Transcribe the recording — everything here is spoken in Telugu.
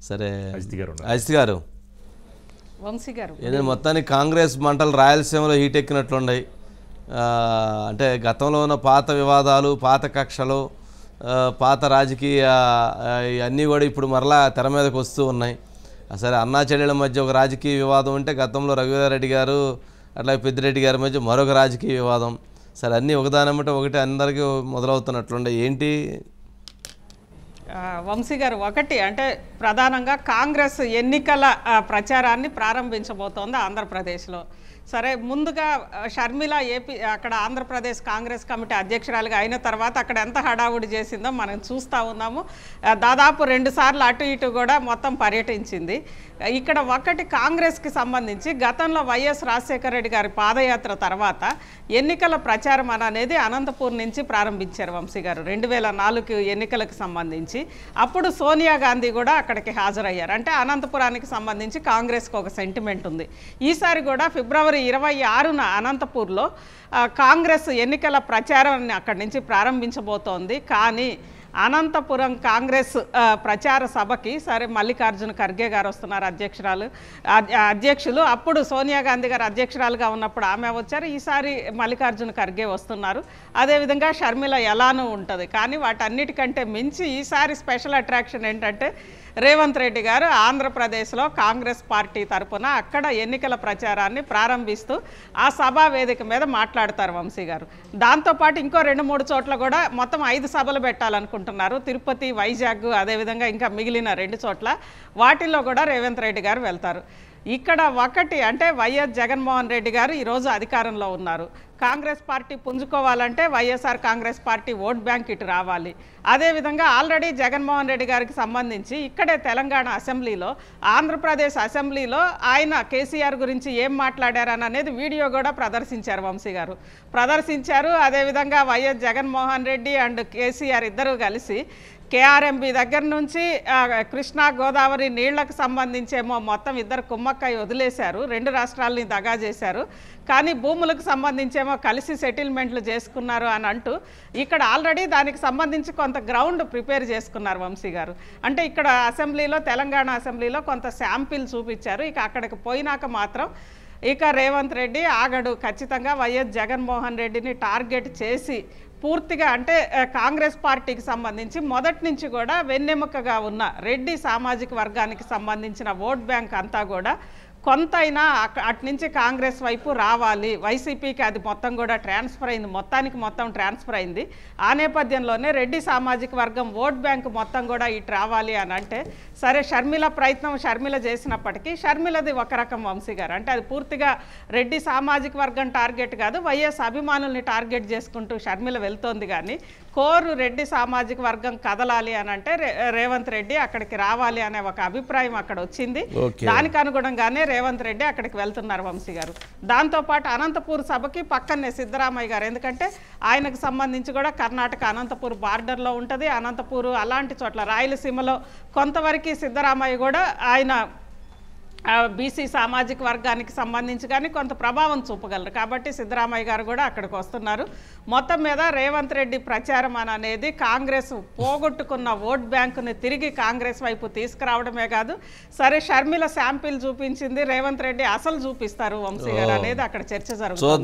సరే అజిత్ గారు వంశీ గారు ఏదైనా మొత్తానికి కాంగ్రెస్ మంటలు రాయలసీమలో హీట్ ఎక్కినట్లున్నాయి. అంటే గతంలో ఉన్న పాత వివాదాలు, పాత కక్షలు, పాత రాజకీయ ఇవన్నీ కూడా ఇప్పుడు మరలా తెర మీదకి వస్తూ ఉన్నాయి. సరే, అన్నా చెల్లెల మధ్య ఒక రాజకీయ వివాదం ఉంటే గతంలో రఘువీరారెడ్డి గారు అట్లాగే పెద్దిరెడ్డి గారి మధ్య మరొక రాజకీయ వివాదం. సరే, అన్నీ ఒకదానమ్మట ఒకటి అందరికీ మొదలవుతున్నట్లుండే ఏంటి వంశీ గారు? ఒకటి అంటే ప్రధానంగా కాంగ్రెస్ ఎన్నికల ప్రచారాన్ని ప్రారంభించబోతోంది ఆంధ్రప్రదేశ్లో. సరే, ముందుగా షర్మిల అక్కడ ఆంధ్రప్రదేశ్ కాంగ్రెస్ కమిటీ అధ్యక్షురాలుగా అయిన తర్వాత అక్కడ ఎంత హడావుడి చేసిందో మనం చూస్తూ ఉన్నాము. దాదాపు 2 సార్లు అటు ఇటు కూడా మొత్తం పర్యటించింది. ఇక్కడ ఒకటి కాంగ్రెస్కి సంబంధించి గతంలో వైఎస్ రాజశేఖర రెడ్డి గారి పాదయాత్ర తర్వాత ఎన్నికల ప్రచారం అనేది అనంతపూర్ నుంచి ప్రారంభించారు వంశీ గారు 2004 ఎన్నికలకు సంబంధించి. అప్పుడు సోనియా గాంధీ కూడా అక్కడికి హాజరయ్యారు. అంటే అనంతపురానికి సంబంధించి కాంగ్రెస్కి ఒక సెంటిమెంట్ ఉంది. ఈసారి కూడా ఫిబ్రవరి 26న అనంతపూర్లో కాంగ్రెస్ ఎన్నికల ప్రచారాన్ని అక్కడి నుంచి ప్రారంభించబోతోంది. కానీ అనంతపురం కాంగ్రెస్ ప్రచార సభకి సరే మల్లికార్జున ఖర్గే గారు వస్తున్నారు, అధ్యక్షులు. అప్పుడు సోనియా గాంధీ గారు అధ్యక్షురాలుగా ఉన్నప్పుడు ఆమె వచ్చారు. ఈసారి మల్లికార్జున ఖర్గే వస్తున్నారు. అదేవిధంగా షర్మిల ఎలానూ ఉంటుంది. కానీ వాటన్నిటికంటే మించి ఈసారి స్పెషల్ అట్రాక్షన్ ఏంటంటే రేవంత్ రెడ్డి గారు ఆంధ్రప్రదేశ్లో కాంగ్రెస్ పార్టీ తరఫున అక్కడ ఎన్నికల ప్రచారాన్ని ప్రారంభిస్తూ ఆ సభా వేదిక మీద మాట్లాడతారు వంశీ గారు. దాంతోపాటు ఇంకో 2-3 చోట్ల కూడా మొత్తం 5 సభలు పెట్టాలనుకుంటున్నారు. తిరుపతి, వైజాగ్, అదేవిధంగా ఇంకా మిగిలిన 2 చోట్ల వాటిల్లో కూడా రేవంత్ రెడ్డి గారు వెళ్తారు. ఇక్కడ ఒకటి అంటే వైఎస్ జగన్మోహన్ రెడ్డి గారు ఈరోజు అధికారంలో ఉన్నారు. కాంగ్రెస్ పార్టీ పుంజుకోవాలంటే YSR Congress party vote bank ఇటు రావాలి. అదేవిధంగా ఆల్రెడీ జగన్మోహన్ రెడ్డి గారికి సంబంధించి ఇక్కడే తెలంగాణ అసెంబ్లీలో, ఆంధ్రప్రదేశ్ అసెంబ్లీలో ఆయన కేసీఆర్ గురించి ఏం మాట్లాడారని అనేది వీడియో కూడా ప్రదర్శించారు వంశీ గారు. అదేవిధంగా వైఎస్ జగన్మోహన్ రెడ్డి అండ్ కేసీఆర్ ఇద్దరూ కలిసి కేఆర్ఎంబి దగ్గర నుంచి కృష్ణా గోదావరి నీళ్లకు సంబంధించేమో మొత్తం ఇద్దరు కుమ్మక్కై వదిలేశారు, 2 రాష్ట్రాలని దగా చేశారు. కానీ భూములకు సంబంధించేమో కలిసి సెటిల్మెంట్లు చేసుకున్నారు అని అంటూ ఇక్కడ ఆల్రెడీ దానికి సంబంధించి కొంత గ్రౌండ్ ప్రిపేర్ చేసుకున్నారు వంశీ గారు. అంటే ఇక్కడ అసెంబ్లీలో, తెలంగాణ అసెంబ్లీలో కొంత శాంపిల్ చూపించారు. ఇక అక్కడికి పోయినాక మాత్రం ఇక రేవంత్ రెడ్డి ఆగడు. ఖచ్చితంగా వైఎస్ జగన్మోహన్ రెడ్డిని టార్గెట్ చేసి పూర్తిగా అంటే కాంగ్రెస్ పార్టీకి సంబంధించి మొదటి నుంచి కూడా వెన్నెముకగా ఉన్న రెడ్డి సామాజిక వర్గానికి సంబంధించిన ఓట్ బ్యాంక్ అంతా కూడా కొంతైనా అటు నుంచి కాంగ్రెస్ వైపు రావాలి. వైసీపీకి అది మొత్తం కూడా ట్రాన్స్ఫర్ అయింది, మొత్తం ట్రాన్స్ఫర్ అయింది. ఆ నేపథ్యంలోనే రెడ్డి సామాజిక వర్గం ఓట్ బ్యాంక్ మొత్తం కూడా ఇటు రావాలి అని అంటే సరే షర్మిల ప్రయత్నం షర్మిల చేసినప్పటికీ షర్మిలది ఒక రకం వంశీ గారు. అంటే అది పూర్తిగా రెడ్డి సామాజిక వర్గం టార్గెట్ కాదు, వైఎస్ అభిమానుల్ని టార్గెట్ చేసుకుంటూ షర్మిల వెళ్తోంది. కానీ కోరు రెడ్డి సామాజిక వర్గం కదలాలి అని అంటే రేవంత్ రెడ్డి అక్కడికి రావాలి అనే ఒక అభిప్రాయం అక్కడ వచ్చింది. దానికి అనుగుణంగానే రేవంత్ రెడ్డి అక్కడికి వెళ్తున్నారు వంశీ గారు. దాంతోపాటు అనంతపూర్ సభకి పక్కనే సిద్ధరామయ్య గారు, ఎందుకంటే ఆయనకు సంబంధించి కూడా కర్ణాటక అనంతపూర్ బార్డర్లో ఉంటుంది. అనంతపూర్ అలాంటి చోట్ల రాయలసీమలో కొంతవరకు సిద్ధరామయ్య కూడా ఆయన బీసీ సామాజిక వర్గానికి సంబంధించి కానీ కొంత ప్రభావం చూపగలరు. కాబట్టి సిద్ధరామయ్య గారు కూడా అక్కడికి వస్తున్నారు. మొత్తం మీద రేవంత్ రెడ్డి ప్రచారం అనేది కాంగ్రెస్ పోగొట్టుకున్న ఓట్ బ్యాంకుని తిరిగి కాంగ్రెస్ వైపు తీసుకురావడమే కాదు, సరే షర్మిల శాంపిల్ చూపించింది, రేవంత్ రెడ్డి అసలు చూపిస్తారు వంశీ గారు అనేది అక్కడ చర్చ జరుగుతుంది.